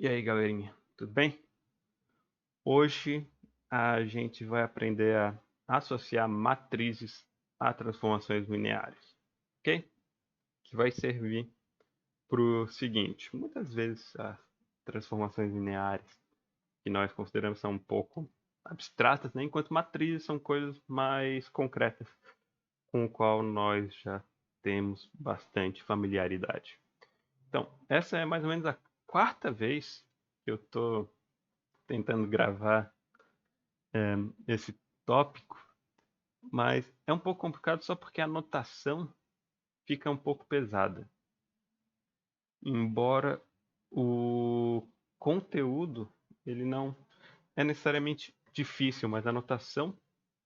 E aí, galerinha, tudo bem? Hoje a gente vai aprender a associar matrizes a transformações lineares, ok? Que vai servir para o seguinte: muitas vezes as transformações lineares que nós consideramos são um pouco abstratas, né? Enquanto matrizes são coisas mais concretas, com o qual nós já temos bastante familiaridade. Então, essa é mais ou menos a quarta vez que eu estou tentando gravar esse tópico, mas é um pouco complicado só porque a notação fica um pouco pesada. Embora o conteúdo ele não é necessariamente difícil, mas a notação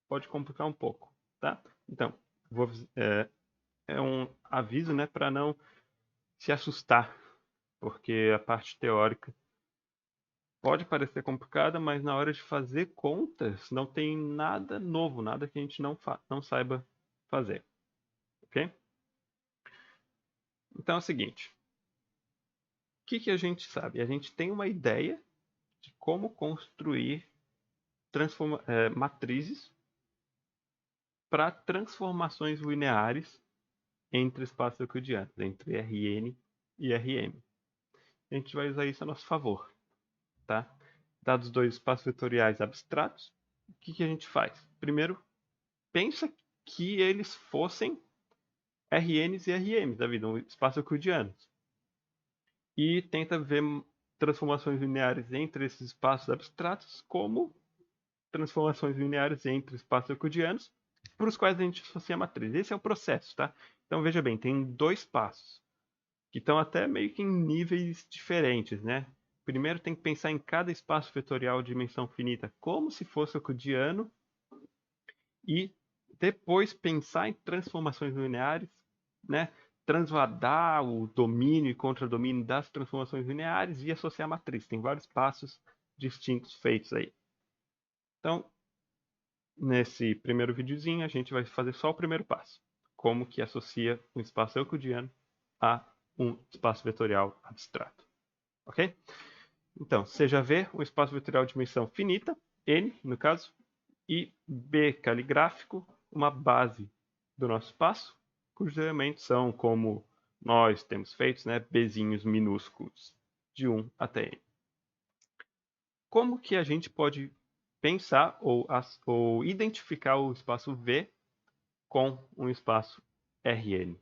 pode complicar um pouco, tá? Então, vou, é um aviso, né, para não se assustar, porque a parte teórica pode parecer complicada, mas na hora de fazer contas não tem nada novo, nada que a gente não saiba fazer, ok? Então é o seguinte, o que a gente sabe? A gente tem uma ideia de como construir matrizes para transformações lineares entre espaços euclidianos, entre Rn e Rm. A gente vai usar isso a nosso favor, tá? Dados dois espaços vetoriais abstratos, o que a gente faz? Primeiro, pensa que eles fossem Rns e Rms da vida, um espaço euclidianos. E tenta ver transformações lineares entre esses espaços abstratos como transformações lineares entre espaços euclidianos, para os quais a gente associa a matriz. Esse é o processo, tá? Então veja bem, tem dois passos que estão até meio que em níveis diferentes, né? Primeiro tem que pensar em cada espaço vetorial de dimensão finita como se fosse euclidiano e depois pensar em transformações lineares, né? Transladar o domínio e contradomínio das transformações lineares e associar a matriz. Tem vários passos distintos feitos aí. Então, nesse primeiro videozinho, a gente vai fazer só o primeiro passo. Como que associa um espaço euclidiano a um espaço vetorial abstrato. Ok? Então, você já vê um espaço vetorial de dimensão finita, n, no caso, e B caligráfico, uma base do nosso espaço, cujos elementos são, como nós temos feito, né, Bzinhos minúsculos, de 1 até n. Como que a gente pode pensar ou identificar o espaço V com um espaço Rn?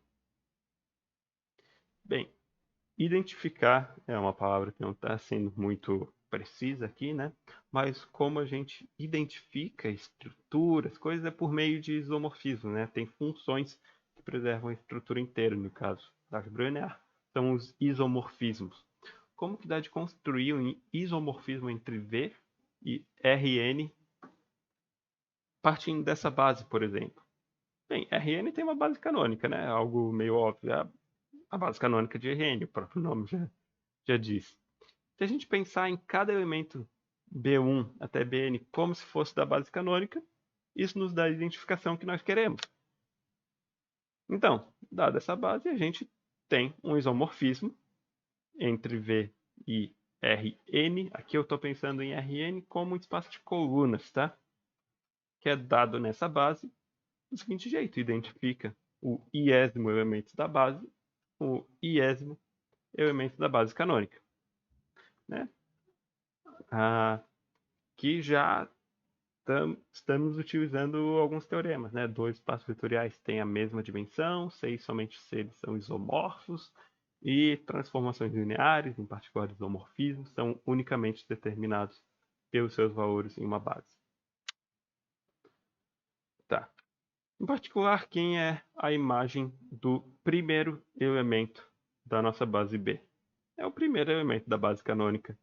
Bem, identificar é uma palavra que não está sendo muito precisa aqui, né? Mas como a gente identifica estruturas, coisas é por meio de isomorfismo, né? Tem funções que preservam a estrutura inteira, no caso da álgebra linear, são os isomorfismos. Como que dá de construir um isomorfismo entre V e Rn partindo dessa base, por exemplo? Bem, Rn tem uma base canônica, né? Algo meio óbvio. É a base canônica de Rn, o próprio nome já diz. Se a gente pensar em cada elemento B1 até Bn como se fosse da base canônica, isso nos dá a identificação que nós queremos. Então, dada essa base, a gente tem um isomorfismo entre V e Rn. Aqui eu estou pensando em Rn como um espaço de colunas, tá? Que é dado nessa base do seguinte jeito: identifica o iésimo elemento da base, o iésimo elemento da base canônica, né? Que já estamos utilizando alguns teoremas, né? Dois espaços vetoriais têm a mesma dimensão, somente se eles são isomorfos, e transformações lineares, em particular isomorfismos, são unicamente determinados pelos seus valores em uma base. Tá. Em particular, quem é a imagem do primeiro elemento da nossa base B? É o primeiro elemento da base canônica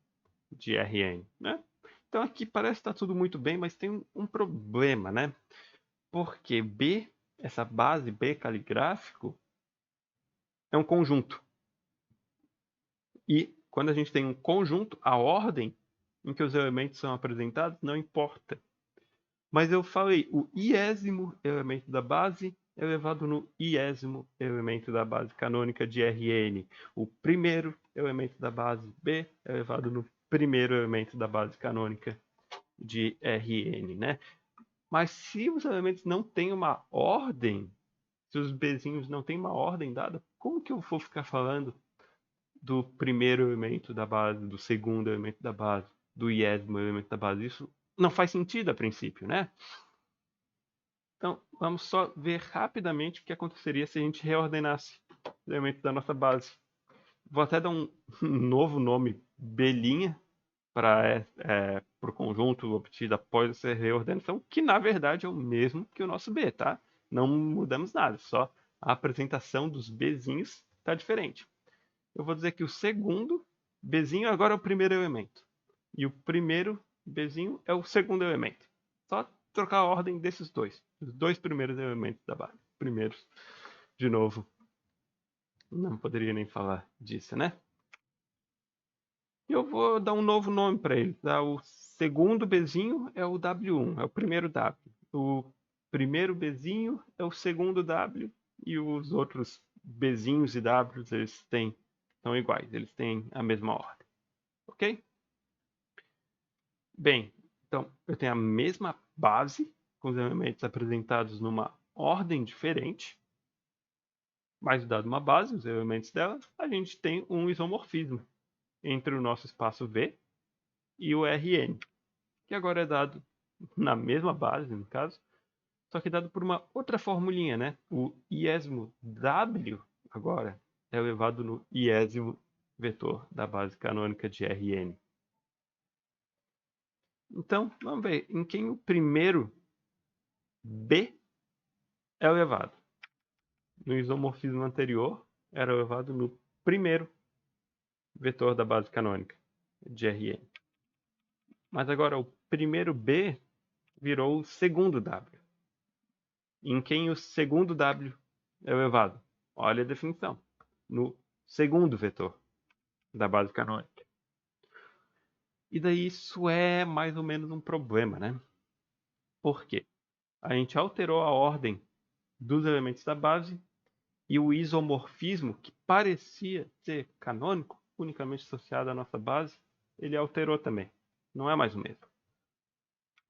de Rn, né? Então aqui parece estar tudo muito bem, mas tem um problema, né? Porque B, essa base B caligráfico, é um conjunto. E quando a gente tem um conjunto, a ordem em que os elementos são apresentados não importa. Mas eu falei, o iésimo elemento da base elevado no iésimo elemento da base canônica de Rn. O primeiro elemento da base B elevado no primeiro elemento da base canônica de Rn, né? Mas se os elementos não têm uma ordem, se os Bzinhos não têm uma ordem dada, como que eu vou ficar falando do primeiro elemento da base, do segundo elemento da base, do iésimo elemento da base? Isso não faz sentido a princípio, né? Então, vamos só ver rapidamente o que aconteceria se a gente reordenasse os elementos da nossa base. Vou até dar um novo nome, B' para o conjunto obtido após essa reordenação, que na verdade é o mesmo que o nosso B, tá? Não mudamos nada, só a apresentação dos Bzinhos está diferente. Eu vou dizer que o segundo Bzinho agora é o primeiro elemento. E o primeiro Bzinho é o segundo elemento. Só trocar a ordem desses dois. Os dois primeiros elementos da base. Primeiros, de novo. Não poderia nem falar disso, né? Eu vou dar um novo nome para ele. O segundo Bzinho é o W1, é o primeiro W. O primeiro Bzinho é o segundo W. E os outros Bzinhos e Ws, eles são iguais. Eles têm a mesma ordem. Ok? Bem, então eu tenho a mesma base, com os elementos apresentados numa ordem diferente. Mas dado uma base, os elementos dela, a gente tem um isomorfismo entre o nosso espaço V e o Rn, que agora é dado na mesma base, no caso, só que dado por uma outra formulinha, né? O iésimo W agora é elevado no iésimo vetor da base canônica de Rn. Então, vamos ver em quem o primeiro B é elevado. No isomorfismo anterior, era elevado no primeiro vetor da base canônica de Rn. Mas agora o primeiro B virou o segundo W. Em quem o segundo W é elevado? Olha a definição. No segundo vetor da base canônica. E daí isso é mais ou menos um problema, né? Por quê? A gente alterou a ordem dos elementos da base e o isomorfismo, que parecia ser canônico, unicamente associado à nossa base, ele alterou também. Não é mais o mesmo.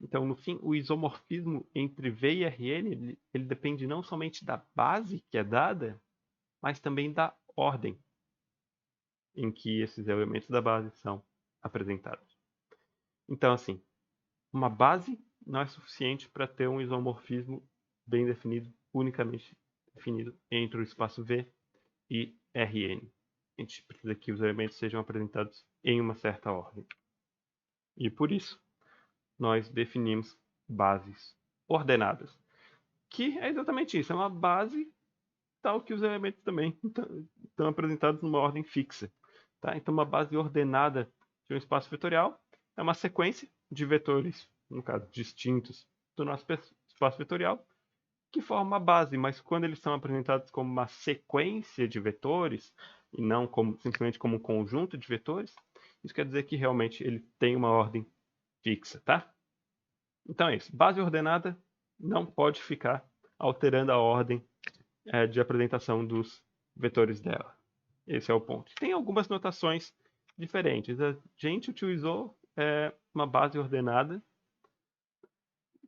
Então, no fim, o isomorfismo entre V e Rn, ele depende não somente da base que é dada, mas também da ordem em que esses elementos da base são apresentados. Então, assim, uma base não é suficiente para ter um isomorfismo bem definido, unicamente definido entre o espaço V e Rn. A gente precisa que os elementos sejam apresentados em uma certa ordem. E por isso, nós definimos bases ordenadas, que é exatamente isso, é uma base tal que os elementos também estão apresentados numa ordem fixa. Tá? Então, uma base ordenada de um espaço vetorial é uma sequência de vetores, no caso, distintos do nosso espaço vetorial, que forma uma base, mas quando eles são apresentados como uma sequência de vetores, e não simplesmente como um conjunto de vetores, isso quer dizer que realmente ele tem uma ordem fixa, tá? Então é isso. Base ordenada não pode ficar alterando a ordem de apresentação dos vetores dela. Esse é o ponto. Tem algumas notações diferentes. A gente utilizou uma base ordenada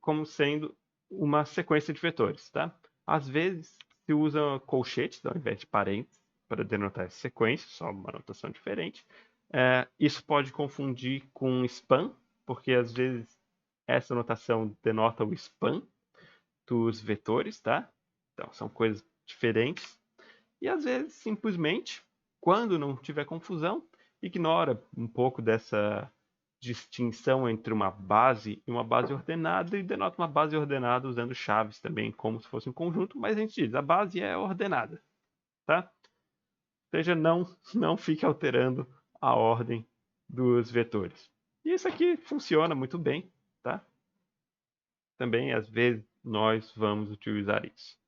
como sendo uma sequência de vetores, tá? Às vezes se usa colchetes ao invés de parênteses para denotar essa sequência, só uma notação diferente. Isso pode confundir com span, porque às vezes essa notação denota o span dos vetores, tá? Então são coisas diferentes. E às vezes, simplesmente, quando não tiver confusão, ignora um pouco dessa distinção entre uma base e uma base ordenada e denota uma base ordenada usando chaves também, como se fosse um conjunto, mas a gente diz, a base é ordenada, tá? Ou seja, não fique alterando a ordem dos vetores. E isso aqui funciona muito bem, tá? Também, às vezes, nós vamos utilizar isso.